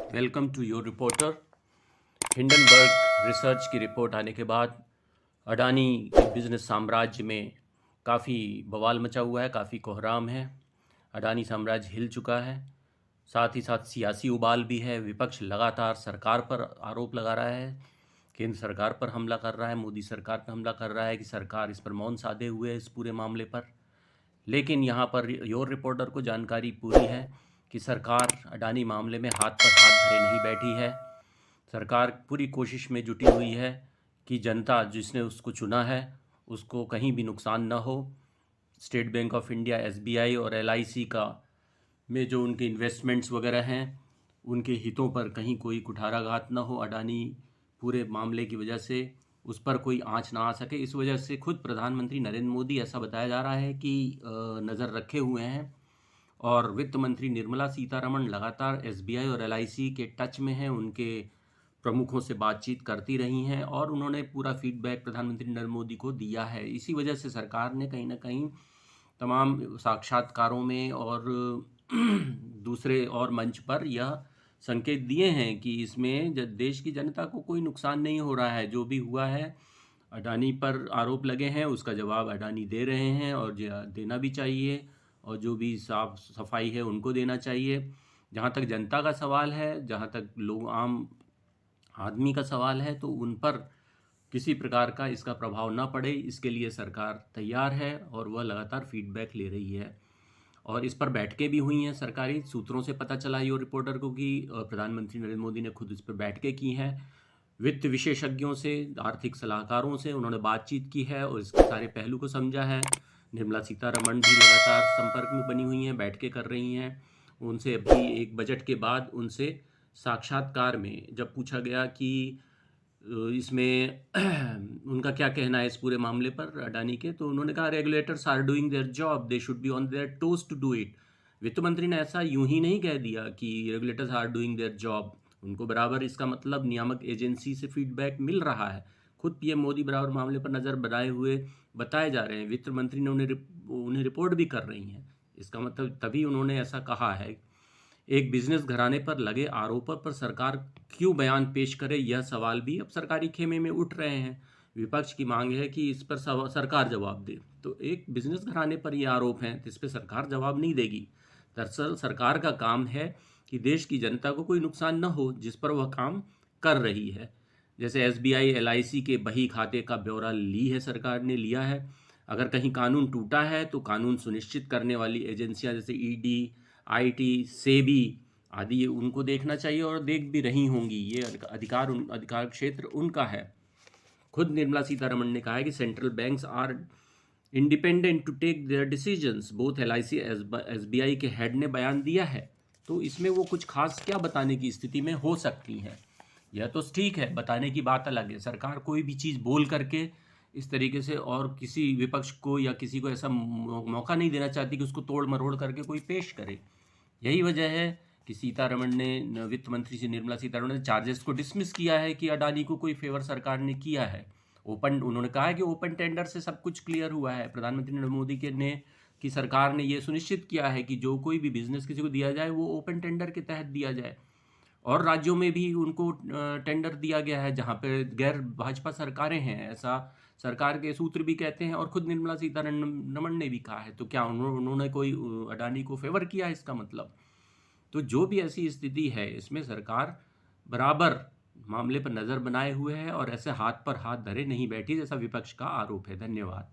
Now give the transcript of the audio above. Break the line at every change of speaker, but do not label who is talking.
Welcome to your reporter. Hindenburg research की report आने के बाद अडानी के बिज़नेस साम्राज्य में काफ़ी बवाल मचा हुआ है, काफ़ी कोहराम है। अडानी साम्राज्य हिल चुका है। साथ ही साथ सियासी उबाल भी है। विपक्ष लगातार सरकार पर आरोप लगा रहा है, केंद्र सरकार पर हमला कर रहा है, मोदी सरकार पर हमला कर रहा है कि सरकार इस पर मौन साधे हुए है इस पूरे मामले पर। लेकिन यहाँ पर योर रिपोर्टर को जानकारी पूरी है कि सरकार अडानी मामले में हाथ पर हाथ धरे नहीं बैठी है। सरकार पूरी कोशिश में जुटी हुई है कि जनता जिसने उसको चुना है उसको कहीं भी नुकसान न हो। State bank of India, SBI और एलआईसी का में जो उनके इन्वेस्टमेंट्स वगैरह हैं उनके हितों पर कहीं कोई कुठाराघात न हो। अडानी पूरे मामले की वजह से उस पर कोई आंच ना आ सके, इस वजह से खुद प्रधानमंत्री नरेंद्र मोदी, ऐसा बताया जा रहा है कि नज़र रखे हुए हैं। और वित्त मंत्री निर्मला सीतारमण लगातार एसबीआई और एलआईसी के टच में हैं, उनके प्रमुखों से बातचीत करती रही हैं और उन्होंने पूरा फीडबैक प्रधानमंत्री नरेंद्र मोदी को दिया है। इसी वजह से सरकार ने कहीं ना कहीं तमाम साक्षात्कारों में और दूसरे और मंच पर यह संकेत दिए हैं कि इसमें देश की जनता को कोई नुकसान नहीं हो रहा है। जो भी हुआ है, अडानी पर आरोप लगे हैं, उसका जवाब अडानी दे रहे हैं और देना भी चाहिए, और जो भी साफ सफाई है उनको देना चाहिए। जहाँ तक जनता का सवाल है, जहाँ तक लोग आम आदमी का सवाल है, तो उन पर किसी प्रकार का इसका प्रभाव ना पड़े, इसके लिए सरकार तैयार है और वह लगातार फीडबैक ले रही है। और इस पर बैठकें भी हुई हैं। सरकारी सूत्रों से पता चला यो रिपोर्टर को कि प्रधानमंत्री नरेंद्र मोदी ने खुद इस पर बैठकें की हैं। वित्त विशेषज्ञों से, आर्थिक सलाहकारों से उन्होंने बातचीत की है और इसके सारे पहलू को समझा है। निर्मला सीतारमण भी लगातार संपर्क में बनी हुई हैं, बैठकें कर रही हैं उनसे। अभी एक बजट के बाद उनसे साक्षात्कार में जब पूछा गया कि इसमें उनका क्या कहना है इस पूरे मामले पर अडानी के, तो उन्होंने कहा regulators are doing their job, they should be on their toes to do it. वित्त मंत्री ने ऐसा यूं ही नहीं कह दिया कि regulators are doing their job, उनको बराबर इसका मतलब नियामक एजेंसी से फीडबैक मिल रहा है। खुद पीएम मोदी बराबर मामले पर नज़र बनाए हुए बताए जा रहे हैं। वित्त मंत्री ने उन्हें रिपोर्ट भी कर रही हैं। इसका मतलब तभी उन्होंने ऐसा कहा है। एक बिजनेस घराने पर लगे आरोपों पर सरकार क्यों बयान पेश करे, यह सवाल भी अब सरकारी खेमे में उठ रहे हैं। विपक्ष की मांग है कि इस पर सरकार जवाब दे। तो एक बिजनेस घराने पर यह आरोप हैं तो इस पर सरकार जवाब नहीं देगी। दरअसल सरकार का काम है कि देश की जनता को कोई नुकसान न हो, जिस पर वह काम कर रही है। जैसे एसबीआई, एलआईसी के बही खाते का ब्यौरा ली है, सरकार ने लिया है। अगर कहीं कानून टूटा है तो कानून सुनिश्चित करने वाली एजेंसियां जैसे ईडी, आईटी, सेबी आदि, उनको देखना चाहिए और देख भी रही होंगी। ये अधिकार क्षेत्र उनका है। खुद निर्मला सीतारमण ने कहा है कि central banks are independent to take their decisions. Both LIC, SBI के हेड ने बयान दिया है। तो इसमें वो कुछ खास क्या बताने की स्थिति में हो सकती हैं? यह तो ठीक है, बताने की बात अलग है। सरकार कोई भी चीज़ बोल करके इस तरीके से और किसी विपक्ष को या किसी को ऐसा मौका नहीं देना चाहती कि उसको तोड़ मरोड़ करके कोई पेश करे। यही वजह है कि सीतारमण ने, वित्त मंत्री से निर्मला सीतारमण ने चार्जेस को डिसमिस किया है कि अडानी को कोई फेवर सरकार ने किया है। उन्होंने कहा है कि ओपन टेंडर से सब कुछ क्लियर हुआ है। प्रधानमंत्री नरेंद्र मोदी के ने की सरकार ने ये सुनिश्चित किया है कि जो कोई भी बिजनेस किसी को दिया जाए वो ओपन टेंडर के तहत दिया जाए। और राज्यों में भी उनको टेंडर दिया गया है जहाँ पे गैर भाजपा सरकारें हैं, ऐसा सरकार के सूत्र भी कहते हैं और खुद निर्मला सीतारमण ने भी कहा है। तो क्या उन्होंने कोई अडानी को फेवर किया, इसका मतलब? तो जो भी ऐसी स्थिति है, इसमें सरकार बराबर मामले पर नज़र बनाए हुए है और ऐसे हाथ पर हाथ धरे नहीं बैठी जैसा विपक्ष का आरोप है। धन्यवाद।